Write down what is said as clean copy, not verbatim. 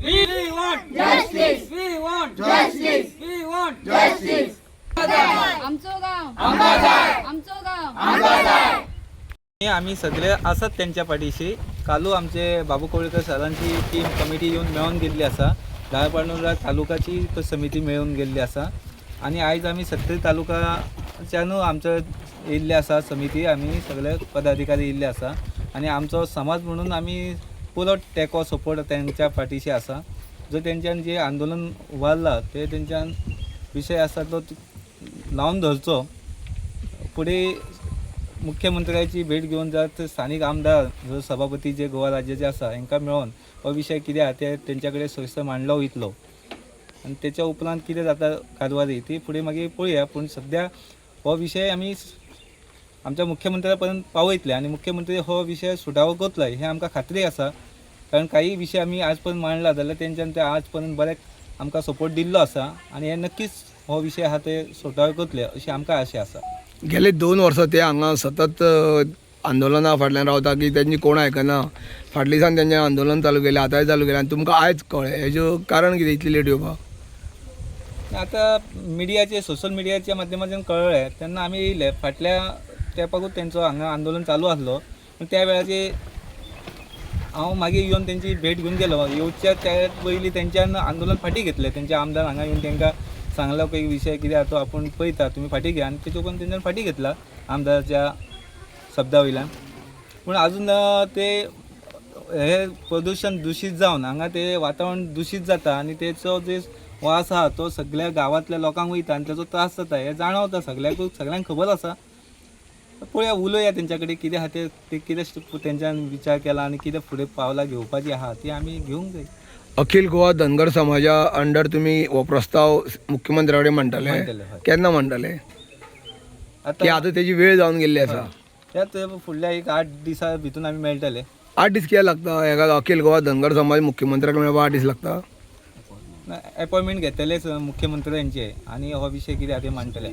We want justice. We want justice. We want justice. आमचो गाव आम्ही सगळे असत त्यांच्या पाठीशी. कालू आमचे बाबू कोळकर सरांची टीम कमिटी येऊन मेळून गेल्ली असा. दाळपांडुरा तालुकाची तो समिती मेळून गेल्ली असा आणि आयज आम्ही सत्तरी तालुकाच्यानू आमचं येयल्ले असा समिती. आम्ही सगळे पदाधिकारी येयल्ले असा आणि आमचो समाज म्हणून आम्ही पुरो टेको सपोर्ट त्यांच्या पाठीशी असा. जो त्यांच्यान जे आंदोलन उबारला ते त्यांच्यान विषय असा तो लावून धरचो. पुढे मुख्यमंत्र्याची भेट घेऊन जात स्थानिक आमदार जो सभापती जे गोवा राज्याचे असा हांकां मेळोन हो विषय कितें आसा ते तेंच्या सविस्तर मांडलो वयतलो आणि त्याच्या उपरांत कितें जाता कारवारी ती फुडें मागीर पळोवया. पूण सद्या हो विषय आमी आमच्या मुख्यमंत्र्या पर्यंत पावयतले आणि मुख्यमंत्री हो विषय सुटावो करतलो हे आमकां खात्री आसा. कारण काही विषय आमी आज पर्यंत मांडला जाल्यार तेंच्यान ते आज पर्यंत बरें आमकां सपोर्ट दिल्लो आसा आणि हे नक्कीच हो विषय आहा ते सुटावे करतले अशी आमकां आशा आसा. गेले 2 वर्सां ते हांगा सतत आंदोलना फाटल्यान रावता की त्यांची कोण आयकना. फाटली दिसान तेंचें आंदोलन चालू केलें, आतांय चालू केलें आनी तुमकां आयज कळ्ळें हेजें कारण कितें इतली लेट येवपाक? आता मिडियाचे सोशल मिडियाच्या माध्यमांतल्यान कळ्ळें तेन्ना आमी येयले. फाटल्या तेंपाकूच तेंचो हांगा आंदोलन चालू आसलो. पूण त्या वेळाचेर हांव मागीर येवन तेंची भेट घेवन गेलो. येवच्या त्या पयलीं तेंच्यान आंदोलन फाटीं घेतलें. तेंच्या आमदार हांगा येवन तेंकां सांगलो की विषय कितें आसा तो आपूण पळयता, तुमी फाटीं घ्या. आनी तेच्या उपरांत तेंच्यान फाटीं घेतला आमदाराच्या शब्दा वयल्यान. पूण आजून ते हे प्रदूशण दूशीत जावन हांगा ते वातावरण दूशीत जाता आणि तेचो जे वास आहा तो सगळ्या गांवांतल्या लोकांक वयता आणि तेचो त्रास जाता हे जाणवता सगळ्यांक खबर आसा. पळोवया उलोवया तेंच्या कडेन कितें आहा ते कितें तेंच्यान विचार केला आनी कितें फुडें पावलां घेवपाची आहा ती आमी घेवंक जाय. अखिल गोवा धनगर समाजा अंडर तुमी हो प्रस्ताव मुख्यमंत्र्या कडेन मांडटले, मांडटले हय. केन्ना मांडटले? की आतां तेजी वेळ जावन गेल्ली आसा. त्यात फुडल्या एक 8 दिसा भितून आमी मेळटले. 8 दीस कित्याक लागता हेका? अखिल गोवा धनगर समाज मुख्यमंत्र्याक मेळपाक 8 दीस लागता? अपॉयंटमेंट घेतलेच मुख्यमंत्र्यांचे आणि हो विषय कितें आहा ते मांडटले.